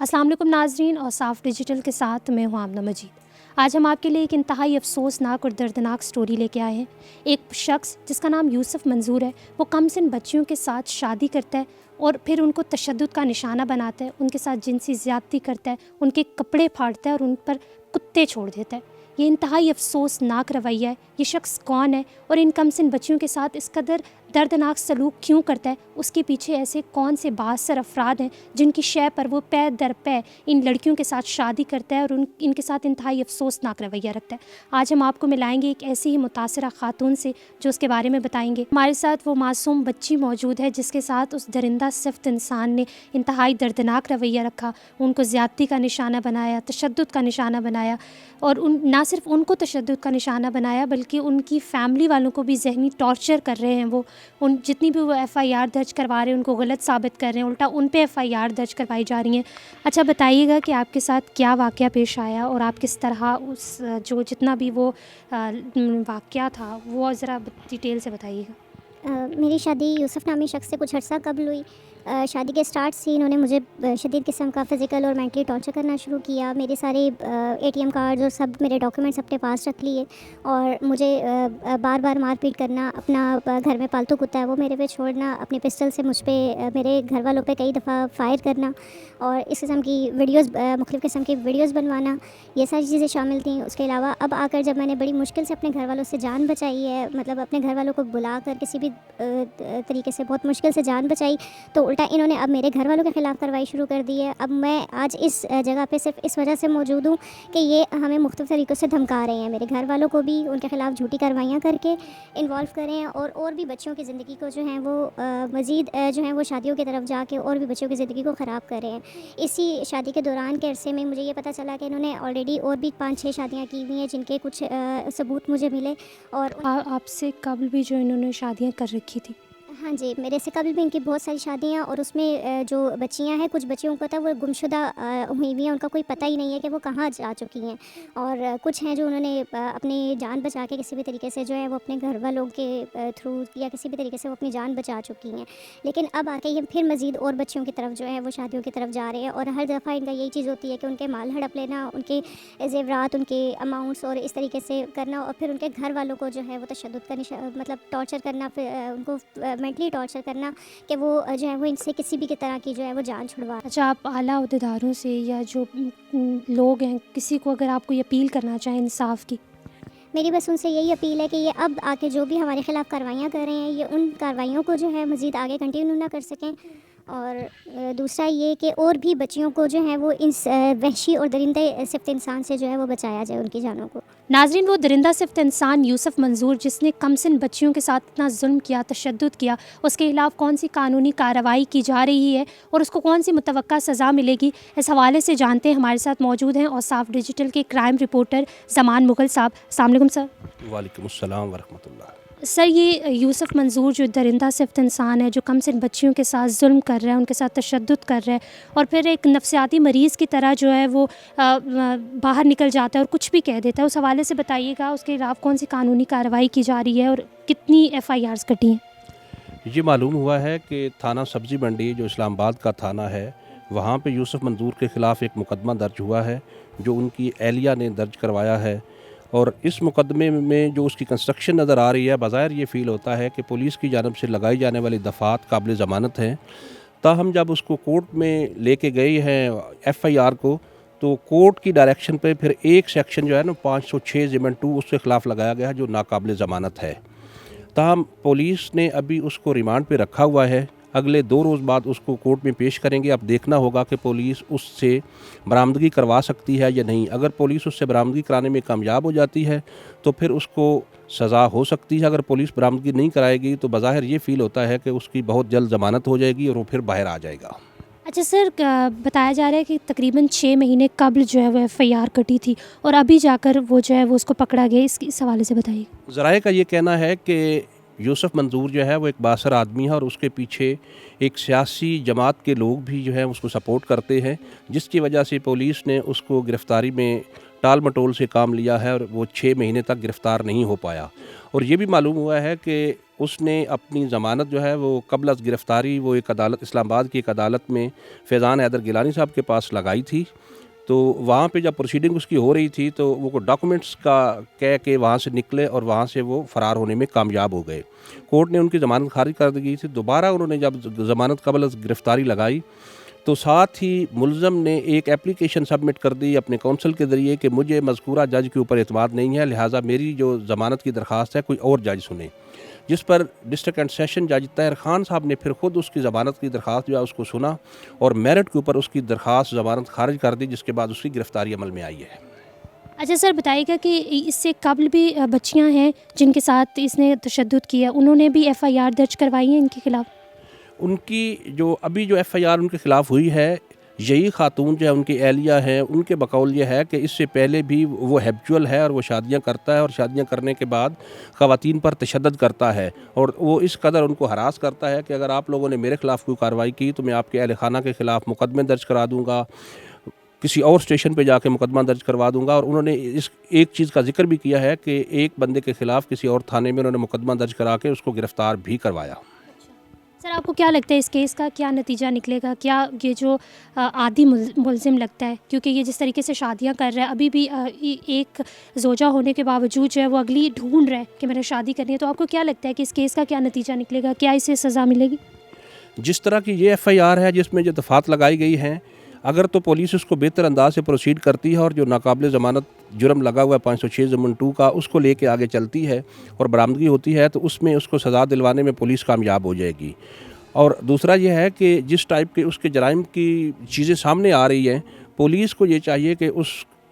अस्सलाम वालेकुम नाजरीन और साफ़ डिजिटल के साथ मैं हूँ आमना मजीद। आज हम आपके लिए एक इंतहाई अफसोसनाक और दर्दनाक स्टोरी लेके आए हैं। एक शख्स जिसका नाम यूसुफ मंजूर है, वो कमसिन बच्चियों के साथ शादी करता है और फिर उनको तशद्दुद का निशाना बनाता है, उनके साथ जिनसी ज़्यादती करता है, उनके कपड़े फाड़ता है और उन पर कुत्ते छोड़ देता है। ये इंतहाई अफसोसनाक रवैया है। ये शख्स कौन है और इन कमसिन बच्चियों के साथ इस कदर दर्दनाक सलूक क्यों करता है? उसके पीछे ऐसे कौन से बासर अफराद हैं जिनकी शय पर वो पै दर पै इन लड़कियों के साथ शादी करता है और इनके साथ इंतहाई अफसोसनाक रवैया रखता है। आज हम आपको मिलाएंगे एक ऐसी ही मुतासरा खातून से जो उसके बारे में बताएंगे। हमारे साथ वो मासूम बच्ची मौजूद है जिसके साथ उस दरिंदा सिफ्त इंसान ने इंतहाई दर्दनाक रवैया रखा, उनको ज़्यादती का निशाना बनाया, तशद्दुद का निशाना बनाया और ना सिर्फ उनको तशद्दुद का निशाना बनाया बल्कि उनकी फ़ैमिली वालों को भी ज़हनी टॉर्चर कर रहे हैं। वो उन जितनी भी वो एफ़आईआर दर्ज करवा रहे हैं उनको गलत साबित कर रहे हैं, उल्टा उन पे एफ़आईआर दर्ज करवाई जा रही हैं। अच्छा बताइएगा कि आपके साथ क्या वाक़या पेश आया और आप किस तरह उस जो जितना भी वो वाक़या था वो ज़रा डिटेल से बताइएगा। मेरी शादी यूसुफ नामी शख्स से कुछ अर्सा कबल हुई। शादी के स्टार्ट से इन्होंने मुझे शदीद किस्म का फ़िज़िकल और मेंटली टॉर्चर करना शुरू किया। मेरे सारे एटीएम कार्ड्स और सब मेरे डॉक्यूमेंट्स अपने पास रख लिए और मुझे बार बार मारपीट करना, अपना घर में पालतू कुत्ता है वो मेरे पे छोड़ना, अपने पिस्टल से मुझ पे मेरे घर वालों पे कई दफ़ा फ़ायर करना और इस किस्म की वीडियोज़ मुख्तलिफ़ किस्म की वीडियोज़ बनवाना, ये सारी चीज़ें शामिल थी। उसके अलावा अब आकर जब मैंने बड़ी मुश्किल से अपने घर वालों से जान बचाई है, मतलब अपने घर वालों को बुला कर किसी भी तरीके से बहुत मुश्किल से जान बचाई, तो उल्टा इन्होंने अब मेरे घर वालों के ख़िलाफ़ कार्रवाई शुरू कर दी है। अब मैं आज इस जगह पे सिर्फ इस वजह से मौजूद हूँ कि ये हमें मुख्तलिफ़ तरीक़ों से धमका रहे हैं। मेरे घर वालों को भी उनके ख़िलाफ़ झूठी कार्रवाइयाँ करके इन्वॉल्व करें और भी बच्चियों की ज़िंदगी को जो है वो मज़ीद जो है वो शादियों की तरफ जाके और भी बच्चियों की ज़िंदगी को ख़राब कर रहे हैं। इसी शादी के दौरान के अरसे में मुझे ये पता चला कि इन्होंने ऑलरेडी और भी 5-6 शादियाँ की हुई हैं जिनके कुछ सबूत मुझे मिले। और आपसे कबल भी जो इन्होंने शादियाँ कर रखी थी? हाँ जी, मेरे से कबल भी इनकी बहुत सारी शादियाँ और उसमें जो बच्चियाँ हैं, कुछ बच्चियों को पता वो गुमशुदा हुई हुई हैं, उनका कोई पता ही नहीं है कि वो कहाँ जा चुकी हैं। और कुछ हैं जो उन्होंने अपनी जान बचा के किसी भी तरीके से जो है वो अपने घर वालों के थ्रू या किसी भी तरीके से वो अपनी जान बचा चुकी हैं। लेकिन अब आके ये फिर मज़ीद और बच्चियों की तरफ जो है वो शादियों की तरफ जा रहे हैं और हर दफ़ा इनका यही चीज़ होती है कि उनके माल हड़प लेना, उनके ज़ेवरात, उनके अमाउंट्स और इस तरीके से करना और फिर उनके घर वालों को जो है वो तशद्दुद का मतलब टॉर्चर करना, फिर उनको मेंटली टॉर्चर करना कि वो जो है वो इनसे किसी भी की तरह की जो है वो जान छुड़वा। अच्छा, आप आला अहदेदारों से या जो लोग हैं किसी को अगर आप कोई अपील करना चाहें इंसाफ की? मेरी बस उनसे यही अपील है कि ये अब आके जो भी हमारे ख़िलाफ़ कार्रवाइयाँ कर रहे हैं ये उन कार्रवाइयों को जो है मज़ीद आगे कंटिन्यू ना कर सकें। और दूसरा ये कि और भी बच्चियों को जो है वो इन वहशी और दरिंदे सिफ्त इंसान से जो है वो बचाया जाए, उनकी जानों को। नाज़रीन, वो दरिंदा सिफ्त इंसान यूसुफ मंजूर जिसने कमसिन बच्चियों के साथ इतना जुल्म किया, तशद्दुद किया, उसके खिलाफ़ कौन सी कानूनी कार्रवाई की जा रही है और उसको कौन सी मुतवक्का सज़ा मिलेगी, इस हवाले से जानते हैं। हमारे साथ मौजूद हैं और साफ़ डिजिटल के क्राइम रिपोर्टर ज़मान मुग़ल साहब। अस्सलाम वालेकुम सर। वालेकुम अस्सलाम वरहमतुल्लाह। सर, ये यूसुफ मंजूर जो दरिंदा सिफ्त इंसान है, जो कमसिन बच्चियों के साथ जुल्म कर रहा है, उनके साथ तशद्दुद कर रहा है और फिर एक नफ्सियाती मरीज़ की तरह जो है वो बाहर निकल जाता है और कुछ भी कह देता है, उस हवाले से बताइएगा उसके खिलाफ़ कौन सी कानूनी कार्रवाई की जा रही है और कितनी एफ़आईआर्स कटी हैं? ये मालूम हुआ है कि थाना सब्ज़ी मंडी जो इस्लामाबाद का थाना है, वहाँ पे यूसुफ मंजूर के ख़िलाफ़ एक मुकदमा दर्ज हुआ है जो उनकी एहलिया ने दर्ज करवाया है। और इस मुकदमे में जो उसकी कंस्ट्रक्शन नज़र आ रही है, बज़ाहिर ये फ़ील होता है कि पुलिस की जानब से लगाई जाने वाली दफ़ात काबिल ज़मानत हैं। ताहम जब उसको कोर्ट में लेके गए हैं एफ़आईआर को, तो कोर्ट की डायरेक्शन पे फिर एक सेक्शन जो है ना 506 ज़िमन 2 उसके ख़िलाफ़ लगाया गया है जो नाकाबिल ज़मानत है। ताहम पुलिस ने अभी उसको रिमांड पे रखा हुआ है, अगले 2 रोज़ बाद उसको कोर्ट में पेश करेंगे। अब देखना होगा कि पुलिस उससे बरामदगी करवा सकती है या नहीं। अगर पुलिस उससे बरामदगी कराने में कामयाब हो जाती है तो फिर उसको सज़ा हो सकती है। अगर पुलिस बरामदगी नहीं कराएगी तो बज़ाहिर ये फ़ील होता है कि उसकी बहुत जल्द ज़मानत हो जाएगी और वो फिर बाहर आ जाएगा। अच्छा सर, बताया जा रहा है कि तकरीबन 6 महीने कबल जो है वो एफ़आईआर कटी थी और अभी जाकर वो जो है वो उसको पकड़ा गया, इस हवाले से बताइए। ज़राए का ये कहना है कि यूसुफ मंजूर जो है वो एक बासर आदमी है और उसके पीछे एक सियासी जमात के लोग भी जो है उसको सपोर्ट करते हैं, जिसकी वजह से पुलिस ने उसको गिरफ़्तारी में टाल मटोल से काम लिया है और वो 6 महीने तक गिरफ़्तार नहीं हो पाया। और ये भी मालूम हुआ है कि उसने अपनी ज़मानत जो है वो क़ब्ल अज़ गिरफ़्तारी वो एक अदालत इस्लामाबाद की एक अदालत में फैज़ान हैदर गिलानी साहब के पास लगाई थी। तो वहाँ पे जब प्रोसीडिंग उसकी हो रही थी तो वो डॉक्यूमेंट्स का कह के वहाँ से निकले और वहाँ से वो फ़रार होने में कामयाब हो गए। कोर्ट ने उनकी ज़मानत खारिज कर दी थी। दोबारा उन्होंने जब ज़मानत क़ब्ल अज़ गिरफ़्तारी लगाई तो साथ ही मुलज़म ने एक एप्लीकेशन सबमिट कर दी अपने काउंसिल के ज़रिए कि मुझे मज़कूरा जज के ऊपर एतमाद नहीं है, लिहाजा मेरी जो ज़मानत की दरख्वास्त है कोई और जज सुने। जिस पर डिस्ट्रिक्ट एंड सेशन जज ताहिर खान साहब ने फिर ख़ुद उसकी ज़मानत की दरख्वास्त जो है उसको सुना और मेरिट के ऊपर उसकी दरख्वास्त ज़मानत खारिज कर दी, जिसके बाद उसकी गिरफ़्तारी अमल में आई है। अच्छा सर, बताइएगा कि इससे कबल भी बच्चियां हैं जिनके साथ इसने तशद्दुद किया, उन्होंने भी एफ़आईआर दर्ज करवाई है इनके खिलाफ़? उनकी जो अभी जो एफ़आईआर उनके ख़िलाफ़ हुई है, यही खातून जो है उनकी एहलिया है, उनके बकौल ये है कि इससे पहले भी वो हैबिचुअल है और वो शादियां करता है और शादियां करने के बाद ख़वातीन पर तशद्दुद करता है और वो इस कदर उनको हरास करता है कि अगर आप लोगों ने मेरे ख़िलाफ़ कोई कार्रवाई की तो मैं आपके अहल खाना के ख़िलाफ़ मुकदमे दर्ज करा दूँगा, किसी और स्टेशन पे जाके मुकदमा दर्ज करवा दूँगा। और उन्होंने इस एक चीज़ का ज़िक्र भी किया है कि एक बंदे के ख़िलाफ़ किसी और थाने में उन्होंने मुकदमा दर्ज करा के उसको गिरफ़्तार भी करवाया। सर, आपको क्या लगता है इस केस का क्या नतीजा निकलेगा? क्या ये जो आदी मुलज़िम लगता है, क्योंकि ये जिस तरीके से शादियां कर रहा है अभी भी एक ज़ौजा होने के बावजूद जो है वो अगली ढूंढ रहा है कि मैंने शादी करनी है, तो आपको क्या लगता है कि इस केस का क्या नतीजा निकलेगा? क्या इसे सज़ा मिलेगी? जिस तरह की ये एफ़आईआर है जिसमें जो दफ़ात लगाई गई हैं, अगर तो पुलिस उसको बेहतर अंदाज से प्रोसीड करती है और जो नाकाबिल ज़मानत जुर्म लगा हुआ है 506(2) का उसको लेके आगे चलती है और बरामदगी होती है तो उसमें उसको सज़ा दिलवाने में पुलिस कामयाब हो जाएगी। और दूसरा ये है कि जिस टाइप के उसके जराइम की चीज़ें सामने आ रही हैं, पुलिस को ये चाहिए कि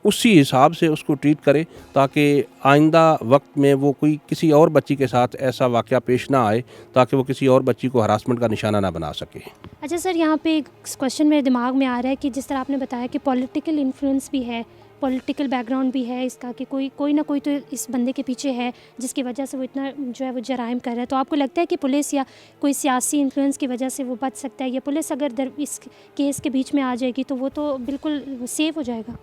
उसी हिसाब से उसको ट्रीट करे ताकि आइंदा वक्त में वो कोई किसी और बच्ची के साथ ऐसा वाक़या पेश ना आए, ताकि वो किसी और बच्ची को हरासमेंट का निशाना ना बना सके। अच्छा सर, यहाँ पे एक क्वेश्चन मेरे दिमाग में आ रहा है कि जिस तरह आपने बताया कि पॉलिटिकल इन्फ्लुएंस भी है, पॉलिटिकल बैकग्राउंड भी है इसका, कि कोई ना कोई तो इस बंदे के पीछे है जिसकी वजह से वो इतना जो है वो जराइम कर रहा है, तो आपको लगता है कि पुलिस या कोई सियासी इन्फ्लुएंस की वजह से वो बच सकता है, या पुलिस अगर इस केस के बीच में आ जाएगी तो वो तो बिल्कुल सेफ हो जाएगा?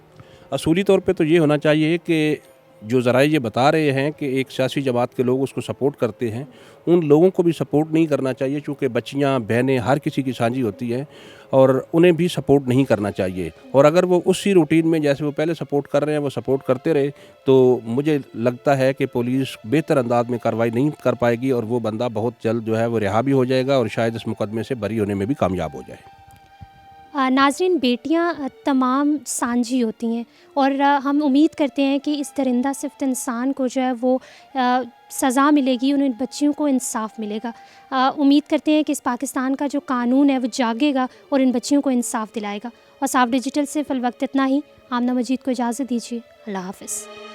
असूली तौर पे तो ये होना चाहिए कि जो ज़राए ये बता रहे हैं कि एक सियासी जमात के लोग उसको सपोर्ट करते हैं, उन लोगों को भी सपोर्ट नहीं करना चाहिए, चूँकि बच्चियाँ बहनें हर किसी की साझी होती हैं और उन्हें भी सपोर्ट नहीं करना चाहिए। और अगर वो उसी रूटीन में जैसे वो पहले सपोर्ट कर रहे हैं वो सपोर्ट करते रहे तो मुझे लगता है कि पुलिस बेहतर अंदाज में कार्रवाई नहीं कर पाएगी और वो बंदा बहुत जल्द जो है वो रिहा भी हो जाएगा और शायद इस मुकदमे से बरी होने में भी कामयाब हो जाए। नाज़रीन, बेटियां तमाम सांझी होती हैं और हम उम्मीद करते हैं कि इस दरिंदा सिफ्त इंसान को जो है वो सज़ा मिलेगी, उन बच्चियों को इंसाफ मिलेगा। उम्मीद करते हैं कि इस पाकिस्तान का जो कानून है वो जागेगा और इन बच्चियों को इंसाफ दिलाएगा। और साफ डिजिटल से फ़िल वक्त इतना ही। आमना मजीद को इजाज़त दीजिए। अल्लाह हाफ़िज़।